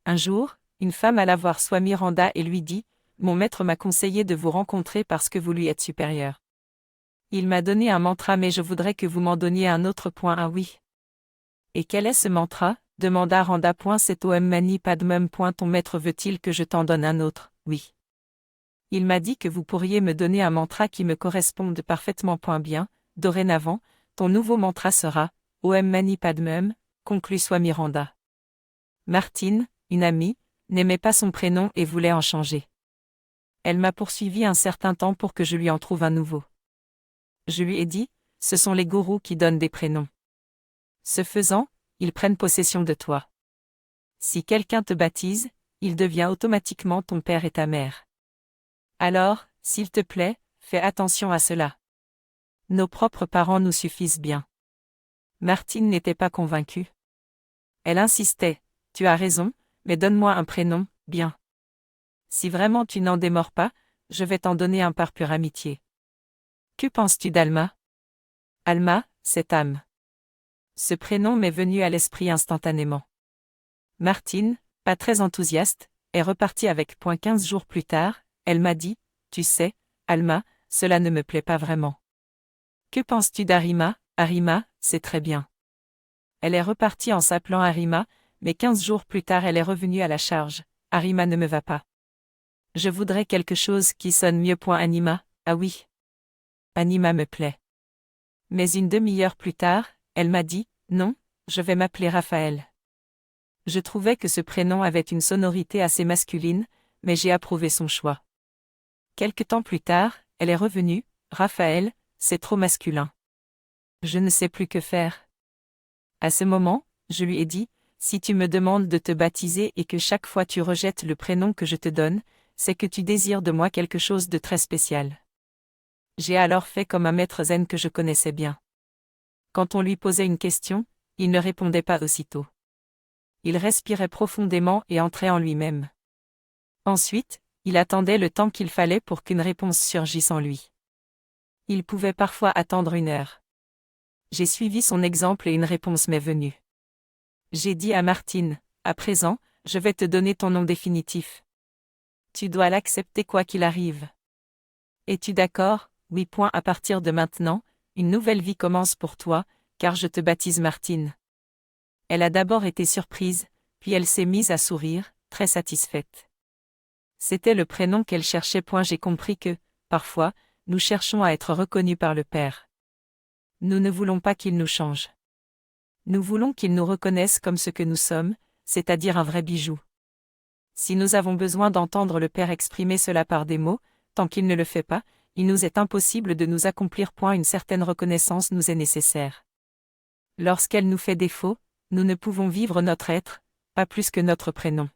Un jour, une femme alla voir Swami Randa et lui dit « Mon maître m'a conseillé de vous rencontrer parce que vous lui êtes supérieur. Il m'a donné un mantra mais je voudrais que vous m'en donniez un autre. Ah oui. Et quel est ce mantra demanda Randa. C'est Om Mani Padmum. Ton maître veut-il que je t'en donne un autre? Oui. Il m'a dit que vous pourriez me donner un mantra qui me corresponde parfaitement. Bien, dorénavant, ton nouveau mantra sera Om Mani Padmum, conclut Swami Randa. Martine, une amie, n'aimait pas son prénom et voulait en changer. Elle m'a poursuivi un certain temps pour que je lui en trouve un nouveau. Je lui ai dit, ce sont les gourous qui donnent des prénoms. Ce faisant, ils prennent possession de toi. Si quelqu'un te baptise, il devient automatiquement ton père et ta mère. Alors, s'il te plaît, fais attention à cela. Nos propres parents nous suffisent bien. Martine n'était pas convaincue. Elle insistait, tu as raison, mais donne-moi un prénom, bien. Si vraiment tu n'en démords pas, je vais t'en donner un par pure amitié. Que penses-tu d'Alma? Alma, c'est âme. Ce prénom m'est venu à l'esprit instantanément. Martine, pas très enthousiaste, est repartie avec. 15 jours plus tard, elle m'a dit, tu sais, Alma, cela ne me plaît pas vraiment. Que penses-tu d'Arima? Arima, c'est très bien. Elle est repartie en s'appelant Arima, mais 15 jours plus tard elle est revenue à la charge. Arima ne me va pas. Je voudrais quelque chose qui sonne mieux. Anima, ah oui. Anima me plaît. Mais une demi-heure plus tard, elle m'a dit, non, je vais m'appeler Raphaël. Je trouvais que ce prénom avait une sonorité assez masculine, mais j'ai approuvé son choix. Quelque temps plus tard, elle est revenue, Raphaël, c'est trop masculin. Je ne sais plus que faire. À ce moment, je lui ai dit, si tu me demandes de te baptiser et que chaque fois tu rejettes le prénom que je te donne, c'est que tu désires de moi quelque chose de très spécial. J'ai alors fait comme un maître zen que je connaissais bien. Quand on lui posait une question, il ne répondait pas aussitôt. Il respirait profondément et entrait en lui-même. Ensuite, il attendait le temps qu'il fallait pour qu'une réponse surgisse en lui. Il pouvait parfois attendre 1 heure. J'ai suivi son exemple et une réponse m'est venue. J'ai dit à Martine, à présent, je vais te donner ton nom définitif. Tu dois l'accepter quoi qu'il arrive. Es-tu d'accord? Oui. À partir de maintenant, une nouvelle vie commence pour toi, car je te baptise Martine. Elle a d'abord été surprise, puis elle s'est mise à sourire, très satisfaite. C'était le prénom qu'elle cherchait. J'ai compris que, parfois, nous cherchons à être reconnus par le Père. Nous ne voulons pas qu'il nous change. Nous voulons qu'il nous reconnaisse comme ce que nous sommes, c'est-à-dire un vrai bijou. Si nous avons besoin d'entendre le Père exprimer cela par des mots, tant qu'il ne le fait pas, il nous est impossible de nous accomplir. Une certaine reconnaissance nous est nécessaire. Lorsqu'elle nous fait défaut, nous ne pouvons vivre notre être, pas plus que notre prénom.